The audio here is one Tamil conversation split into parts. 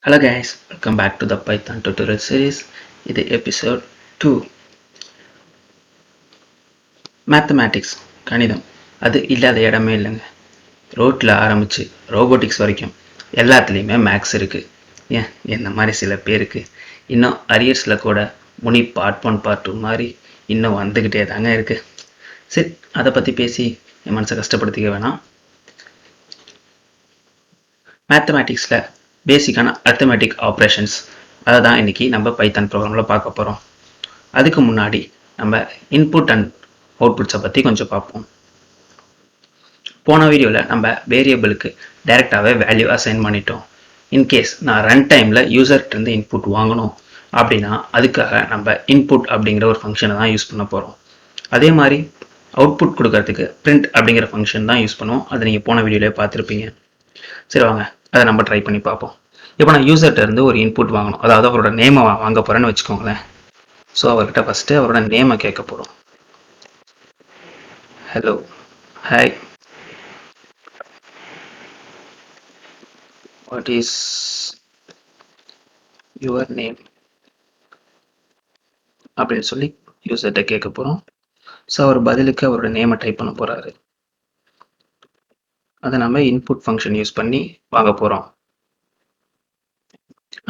Hello guys, welcome back to the Python tutorial series. இது episode 2. Mathematics, கணிதம், அது இல்லாத இடமே இல்லைங்க. ரோட்டில் ஆரம்பித்து ரோபோட்டிக்ஸ் வரைக்கும் எல்லாத்துலேயுமே மேக்ஸ் இருக்குது. ஏன் என்ன மாதிரி சில பேருக்கு இன்னும் அரியர்ஸில் கூட முனி பார்ட் 1 பார்ட் 2 மாதிரி இன்னும் வந்துக்கிட்டே தாங்க இருக்குது. சரி, அதை பற்றி பேசி என் மனசை கஷ்டப்படுத்திக்க வேணாம். மேத்தமேட்டிக்ஸில் பேசிக்கான அரித்மெட்டிக் ஆப்ரேஷன்ஸ் அதை தான் இன்றைக்கி நம்ம பைத்தான் ப்ரோக்ராமில் பார்க்க போகிறோம். அதுக்கு முன்னாடி நம்ம இன்புட் அண்ட் அவுட்புட்ஸை பற்றி கொஞ்சம் பார்ப்போம். போன வீடியோவில் நம்ம வேரியபிளுக்கு டைரெக்டாகவே வேல்யூ அசைன் பண்ணிட்டோம். இன்கேஸ் நான் ரன் டைமில் யூசர்கிட்டருந்து இன்புட் வாங்கணும் அப்படின்னா அதுக்காக நம்ம இன்புட் அப்படிங்கிற ஒரு ஃபங்க்ஷனை தான் யூஸ் பண்ண போகிறோம். அதே மாதிரி அவுட்புட் கொடுக்கறதுக்கு பிரிண்ட் அப்படிங்கிற ஃபங்க்ஷன் தான் யூஸ் பண்ணுவோம். அதை நீங்கள் போன வீடியோவிலே பார்த்துருப்பீங்க. சரி வாங்க, அதை நம்ம ட்ரை பண்ணி பார்ப்போம். இப்போ நான் யூசர்கிட்ட இருந்து ஒரு இன்புட் வாங்கணும், அதாவது அவரோட நேமை வாங்க போகிறேன்னு வச்சுக்கோங்களேன். ஸோ அவர்கிட்ட ஃபஸ்ட்டு அவரோட நேமை கேட்க போகிறோம். Hello, hi, what is your name அப்படின்னு சொல்லி யூசர்கிட்ட கேட்க போகிறோம். ஸோ அவர் பதிலுக்கு அவரோட நேமை டைப் பண்ண போகிறாரு. அதை நம்ம இன்புட் ஃபங்க்ஷன் யூஸ் பண்ணி வாங்க போகிறோம்.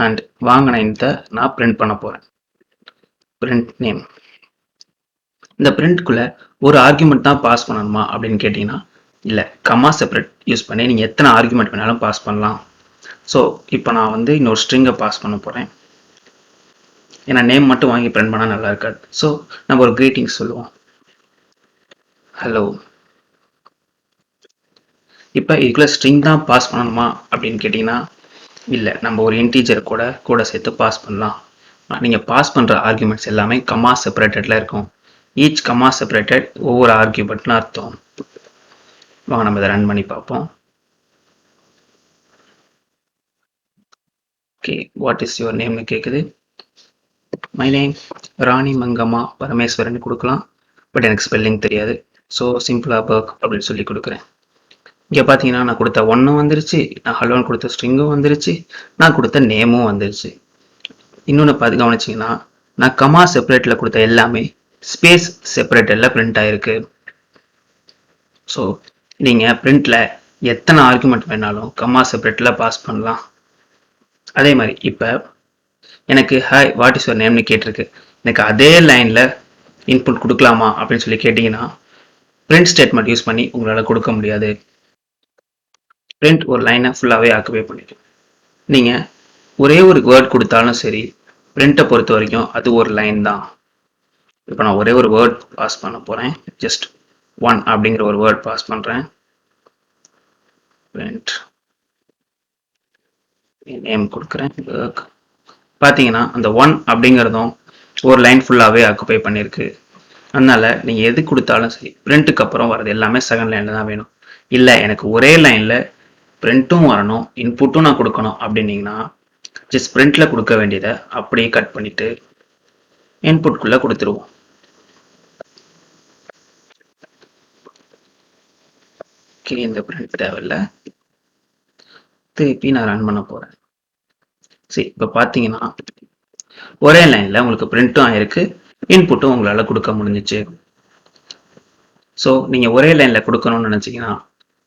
அண்ட் வாங்கின இந்த நான் பிரிண்ட் பண்ண போகிறேன். Print name. இந்த பிரிண்ட்குள்ளே ஒரு ஆர்குமெண்ட் தான் பாஸ் பண்ணணுமா அப்படின்னு கேட்டிங்கன்னா இல்லை, கமா செப்பரேட் யூஸ் பண்ணி நீங்கள் எத்தனை ஆர்குமெண்ட் வேணாலும் பாஸ் பண்ணலாம். ஸோ இப்போ நான் வந்து இன்னொரு ஸ்ட்ரிங்கை பாஸ் பண்ண போகிறேன். ஏன்னா நேம் மட்டும் வாங்கி பிரிண்ட் பண்ணால் நல்லா இருக்காது. ஸோ நம்ம ஒரு கிரீட்டிங்ஸ் சொல்லுவோம், ஹலோ. இப்போ இதுக்குள்ளே ஸ்ட்ரிங் தான் பாஸ் பண்ணணுமா அப்படின்னு கேட்டிங்கன்னா இல்லை, நம்ம ஒரு இன்டீஜர் கூட சேர்த்து பாஸ் பண்ணலாம். நீங்கள் பாஸ் பண்ணுற ஆர்குமெண்ட்ஸ் எல்லாமே கமா செப்பரேட்டடில் இருக்கும். ஈச் கமா செப்பரேட்டட் ஒவ்வொரு ஆர்குமெண்ட்னு அர்த்தம். வாங்க நம்ம இதை ரன் பண்ணி பார்ப்போம். ஓகே, வாட் இஸ் யுவர் நேம்னு கேட்குது. மை நேம் ராணி மங்கம்மா பரமேஸ்வரன் கொடுக்கலாம். பட் எனக்கு ஸ்பெல்லிங் தெரியாது. ஸோ சிம்பிளாக பர்க் அப்படின்னு சொல்லி கொடுக்குறேன். இங்கே பார்த்தீங்கன்னா நான் கொடுத்த ஒன்றும் வந்துருச்சு, நான் ஹலோன்னு கொடுத்த ஸ்ட்ரிங்கும் வந்துருச்சு, நான் கொடுத்த நேமும் வந்துருச்சு. இன்னொன்று பார்த்து கவனிச்சிங்கன்னா நான் கமா செப்பரேட்டில் கொடுத்த எல்லாமே ஸ்பேஸ் செப்பரேட்டடில் பிரிண்ட் ஆகிருக்கு. ஸோ நீங்கள் பிரிண்டில் எத்தனை ஆர்குமெண்ட் வேணாலும் கமா செப்பரேட்டில் பாஸ் பண்ணலாம். அதே மாதிரி இப்போ எனக்கு ஹாய் வாட் இஸ் யுவர் நேம்னு கேட்டிருக்கு. எனக்கு அதே லைனில் இன்புட் கொடுக்கலாமா அப்படின்னு சொல்லி கேட்டிங்கன்னா பிரிண்ட் ஸ்டேட்மெண்ட் யூஸ் பண்ணி உங்களால் கொடுக்க முடியாது. பிரிண்ட் ஒரு லைனை ஃபுல்லாகவே ஆக்குபை பண்ணிடும். நீங்கள் ஒரே ஒரு வேர்ட் கொடுத்தாலும் சரி, பிரிண்ட்டை பொறுத்த வரைக்கும் அது ஒரு லைன் தான். இப்போ நான் ஒரே ஒரு வேர்ட் பாஸ் பண்ண போகிறேன். ஜஸ்ட் 1 அப்படிங்கிற ஒரு வேர்ட் பாஸ் பண்ணுறேன். பிரிண்ட் நேம் கொடுக்குறேன். பார்த்தீங்கன்னா அந்த 1 அப்படிங்கிறதும் ஒரு லைன் ஃபுல்லாகவே ஆக்குபை பண்ணியிருக்கு. அதனால் நீங்கள் எது கொடுத்தாலும் சரி, பிரிண்ட்டுக்கு அப்புறம் வர்றது எல்லாமே செகண்ட் லைனில் தான் வேணும். இல்லை எனக்கு ஒரே லைனில் பிரிண்ட்டும் வரணும் இன்புட்டும் நான் கொடுக்கணும் அப்படின்னீங்கன்னா ஜஸ்ட் பிரிண்ட்டில் கொடுக்க வேண்டியதை அப்படியே கட் பண்ணிவிட்டு இன்புட்குள்ளே கொடுத்துருவோம். ஓகே, இந்த பிரிண்ட் தேவையில்லை. திருப்பி நான் ரன் பண்ண போகிறேன். சரி, இப்போ பார்த்தீங்கன்னா ஒரே லைனில் உங்களுக்கு பிரிண்ட்டும் ஆயிருக்கு, இன்புட்டும் உங்களால் கொடுக்க முடிஞ்சிச்சு. ஸோ நீங்கள் ஒரே லைனில் கொடுக்கணும்னு நினச்சிங்கன்னா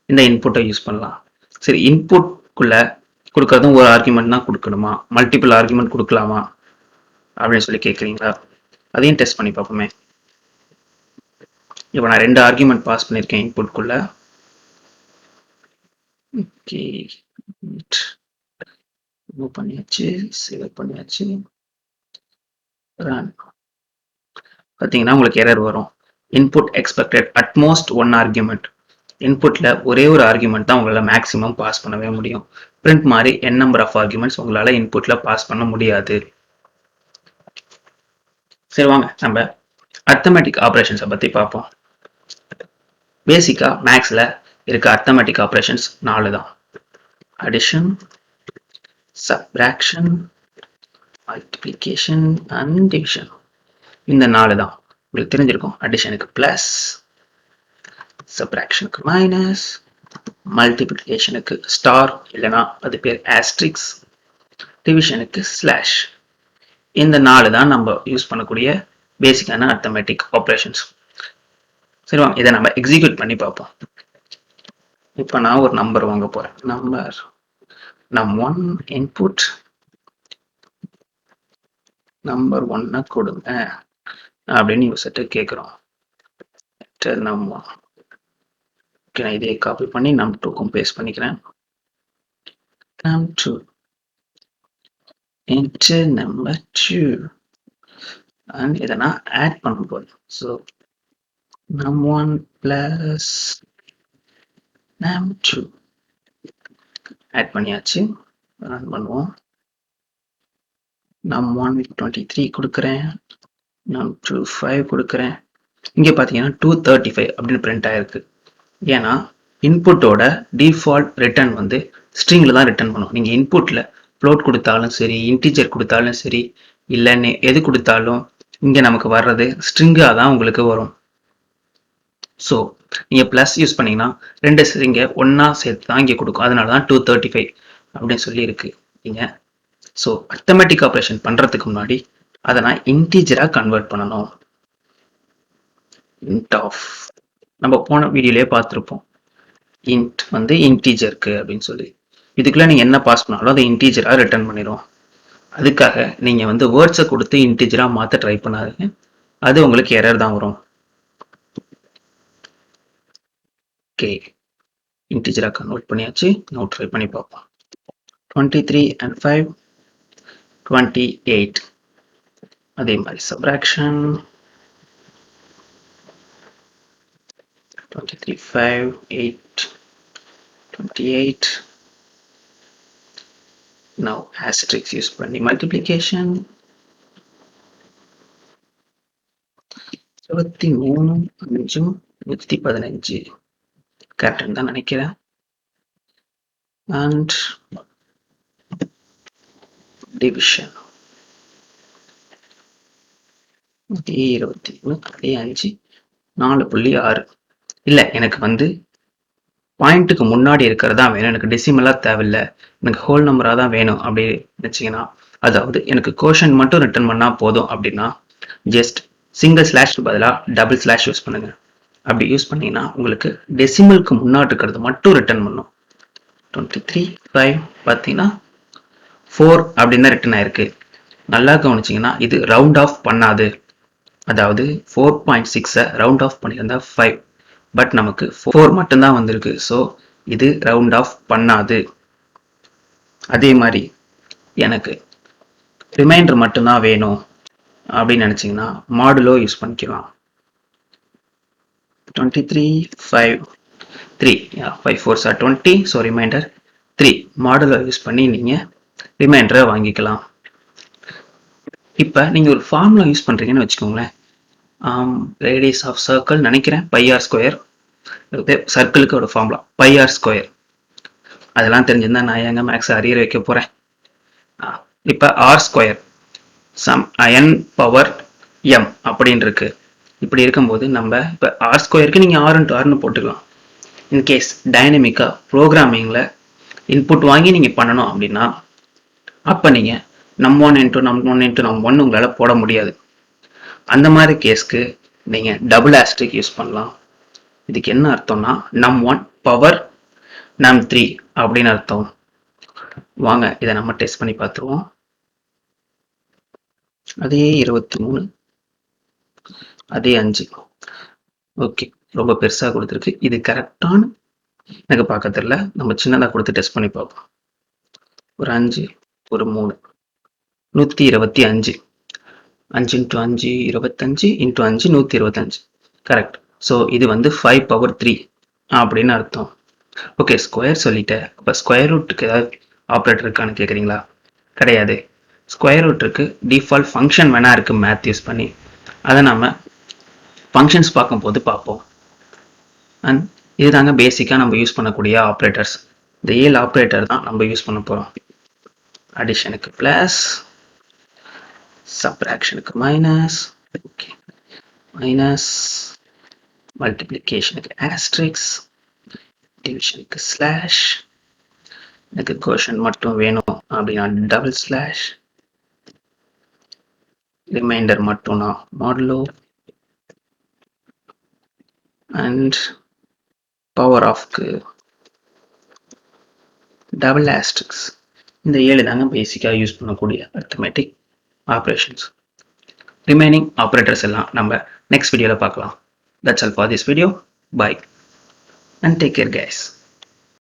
இந்த இன்புட்டை யூஸ் பண்ணலாம். சரி, இன்புட்குள்ளே கொடுக்கறதும் ஒரு ஆர்குமெண்ட் தான் கொடுக்கணுமா, மல்டிபிள் ஆர்குமெண்ட் கொடுக்கலாமா அப்படின்னு சொல்லி கேட்குறீங்களா? அதையும் டெஸ்ட் பண்ணி பார்ப்போமே. இப்போ நான் 2 ஆர்குமெண்ட் பாஸ் பண்ணியிருக்கேன் இன்புட்குள்ளே. ஓகே, மூவ் பண்ணியாச்சு, சேவ் பண்ணியாச்சு, ரன். பார்த்தீங்கன்னா உங்களுக்கு எரர் வரும். Input expected at most 1 argument. இன்புட்டில் ஒரே ஒரு ஆர்குமெண்ட் தான் உங்களால் மேக்ஸிமம் பாஸ் பண்ணவே முடியும். பிரிண்ட் மாதிரி n நம்பர் ஆஃப் ஆர்குமெண்ட்ஸ் உங்களால் இன்புட்டில் பாஸ் பண்ண முடியாது. சரி வாங்க நம்ம அரித்மெட்டிக் ஆப்ரேஷன்ஸை பற்றி பார்ப்போம். பேசிக்காக மேக்ஸில் இருக்க அரித்மெட்டிக் ஆப்ரேஷன்ஸ் 4 தான். Addition, subtraction, multiplication and division. இந்த 4 தான் உங்களுக்கு தெரிஞ்சிருக்கும். அடிஷனுக்கு ப்ளஸ், சப்ராக்ஷனுக்கு மைனஸ், மல்டிப்ளிகேஷனுக்கு ஸ்டார் இல்லைனா அது பேர் ஆஸ்ட்ரிக்ஸ், டிவிஷனுக்கு ஸ்லாஷ். இந்த 4 தான் நம்ம யூஸ் பண்ணக்கூடிய பேசிக்கான அரித்மெட்டிக் ஆப்ரேஷன்ஸ். சரிவா, இதை நம்ம எக்ஸிக்யூட் பண்ணி பார்ப்போம். இப்போ நான் ஒரு நம்பர் வாங்க போறேன். நம்பர் 1 இன்புட் நம்பர் 1 கொடுங்க அப்படின்னு யூசர்ட்ட கேட்குறோம். நம்பர் ஓகே, நான் இதையே காப்பி பண்ணி num2க்கும் பேஸ்ட் பண்ணிக்கிறேன். num2 enter number 2 and இதை நான் ஆட் பண்ண போறேன். So num1 plus num2 add பண்ணியாச்சு. ரன் பண்ணுவோம். num1 23 கொடுக்குறேன், num2 5 கொடுக்குறேன். இங்கே பார்த்தீங்கன்னா 235 அப்படின்னு பிரிண்ட் ஆயிருக்கு. ஏன்னா இன்புட்டோட டிஃபால்ட் ரிட்டர்ன் வந்து ஸ்ட்ரிங்கில் தான் ரிட்டர்ன் பண்ணும். நீங்கள் இன்புட்டில் ஃப்ளோட் கொடுத்தாலும் சரி, இன்டிஜர் கொடுத்தாலும் சரி, இல்லைன்னு எது கொடுத்தாலும் இங்கே நமக்கு வர்றது ஸ்ட்ரிங்காக தான் உங்களுக்கு வரும். ஸோ நீங்கள் ப்ளஸ் யூஸ் பண்ணிங்கன்னா 2 ஸ்ட்ரிங்கை ஒன்றா சேர்த்து தான் இங்கே கொடுக்கும். அதனால தான் 235 அப்படின்னு சொல்லி இருக்கு நீங்கள். ஸோ அரித்மெட்டிக் ஆப்ரேஷன் பண்ணுறதுக்கு முன்னாடி அதை நான் இன்டிஜராக கன்வெர்ட் பண்ணணும். இன்ட் ஆஃப் நம்ம போன வீடியோலேயே பார்த்துருப்போம். இன்ட் வந்து இன்டீஜருக்கு அப்படின்னு சொல்லி இதுக்குள்ள நீங்க என்ன பாஸ் பண்ணாலும் அதை இன்டீஜரா ரிட்டர்ன் பண்ணிடும். அதுக்காக நீங்க வந்து வேர்ட்ஸை கொடுத்து இன்டீஜரா மாற்ற ட்ரை பண்ணாதீங்க, அது உங்களுக்கு எரர் தான் வரும். ஓகே, இன்டீஜரா கன்வெர்ட் பண்ணியாச்சு. நோட் ட்ரை பண்ணி பார்ப்போம். 23 and 5 28. அதே மாதிரி சப்ராக்ஷன் 23 5 8 28. Now asterisk use பண்ணி multiplication 23 5 115 கரெக்ட் தான் நினைக்கிறேன். and division 23 5 4.6. இல்லை, எனக்கு வந்து பாயிண்ட்டுக்கு முன்னாடி இருக்கிறதா வேணும், எனக்கு டெசிமலாக தேவையில்லை, எனக்கு ஹோல் நம்பராக தான் வேணும் அப்படி நினச்சிங்கன்னா, அதாவது எனக்கு கோஷன் மட்டும் ரிட்டர்ன் பண்ணால் போதும் அப்படின்னா ஜஸ்ட் சிங்கிள் ஸ்லாஷ்க்கு பதிலாக டபுள் ஸ்லாஷ் யூஸ் பண்ணுங்க. அப்படி யூஸ் பண்ணீங்கன்னா உங்களுக்கு டெசிமலுக்கு முன்னாடி இருக்கிறது மட்டும் ரிட்டர்ன் பண்ணும். 23 5 பார்த்தீங்கன்னா 4 அப்படின்னு தான் ரிட்டர்ன் ஆயிருக்கு. நல்லா கவனிச்சிங்கன்னா இது ரவுண்ட் ஆஃப் பண்ணாது. அதாவது 4.6 ரவுண்ட் ஆஃப் பண்ணியிருந்தா 5, பட் நமக்கு 4 மட்டும்தான் வந்திருக்கு. ஸோ இது ரவுண்ட் ஆஃப் பண்ணாது. அதே மாதிரி எனக்கு ரிமைண்டர் மட்டும்தான் வேணும் அப்படின்னு நினச்சிங்கன்னா மாடுலோ யூஸ் பண்ணிக்கலாம். 23 5 3 5 4s are 20. So remainder 3 modulo use பண்ணி நீங்கள் ரிமைண்டரை வாங்கிக்கலாம். இப்போ நீங்கள் ஒரு ஃபார்முலா யூஸ் பண்ணுறீங்கன்னு வச்சுக்கோங்களேன். ரேடியஸ் ஆஃப் சர்க்கிள் நினைக்கிறேன் πr². சர்க்கிளுக்கு ஒரு ஃபார்முலா πr². அதெல்லாம் தெரிஞ்சிருந்தா நான் எங்க மேக்ஸ் அரியர் வைக்க போறேன். இப்போ r² some n power m அப்படின்னு இருக்கு. இப்படி இருக்கும்போது நம்ம இப்போ r²க்கு நீங்க r × rன்னு போட்டுக்கலாம். இன்கேஸ் டைனமிக்கா ப்ரோக்ராமிங்ல இன்புட் வாங்கி நீங்க பண்ணணும் அப்படின்னா அப்ப நீங்க num1 × num1 × num1 உங்களால போட முடியாது. அந்த மாதிரி கேஸ்க்கு நீங்க டபுள் ஆஸ்டரிக் யூஸ் பண்ணலாம். இதுக்கு என்ன அர்த்தம்னா num1 பவர் num3 அப்படின்னு அர்த்தம். வாங்க இதை நம்ம டெஸ்ட் பண்ணி பார்த்துருவோம். அதே 23 அதே 5. ஓகே, ரொம்ப பெருசா கொடுத்துருக்கு. இது கரெக்டான எனக்கு பார்க்க தெரியல, நம்ம சின்னதா கொடுத்து டெஸ்ட் பண்ணி பார்ப்போம். ஒரு 5 ஒரு 3 125. 5 × 5 25 × 5 125. கரெக்ட். ஸோ இது வந்து 5 பவர் 3 அப்படின்னு அர்த்தம். ஓகே, ஸ்கொயர் சொல்லிட்டேன். இப்போ ஸ்கொயர் ரூட்டுக்கு ஏதாவது ஆப்ரேட்டர் இருக்கான்னு கேட்குறீங்களா? கிடையாது. ஸ்கொயர் ரூட்டுக்கு டிஃபால்ட் ஃபங்க்ஷன் வேணா இருக்கு மேத் யூஸ் பண்ணி. அதை நம்ம ஃபங்க்ஷன்ஸ் பார்க்கும்போது பார்ப்போம். அண்ட் இதுதாங்க பேசிக்காக நம்ம யூஸ் பண்ணக்கூடிய ஆப்ரேட்டர்ஸ். இந்த 7 ஆப்ரேட்டர் தான் நம்ம யூஸ் பண்ண போகிறோம். அடிஷனுக்கு ப்ளஸ், சப்ராக்ஷனுக்கு மைனஸ், ஓகே மைனஸ், மல்டிப்ளிகேஷனுக்கு ஆஸ்ட்ரிக்ஸ், டிவிஷனுக்கு ஸ்லாஷ், எனக்கு கோஷன் மட்டும் வேணும் அப்படின்னா டபுள் ஸ்லாஷ், ரிமைண்டர் மட்டும்னா மாடுலோ, அண்ட் பவர் ஆஃப்க்கு டபுள் ஆஸ்ட்ரிக்ஸ். இந்த 7 தாங்க பேசிக்காக யூஸ் பண்ணக்கூடிய அரித்மெட்டிக் ஆப்ரேஷன்ஸ். ரிமைனிங் ஆப்ரேட்டர்ஸ் எல்லாம் நம்ம நெக்ஸ்ட் வீடியோவில் பார்க்கலாம். That's all for this video. Bye and take care guys.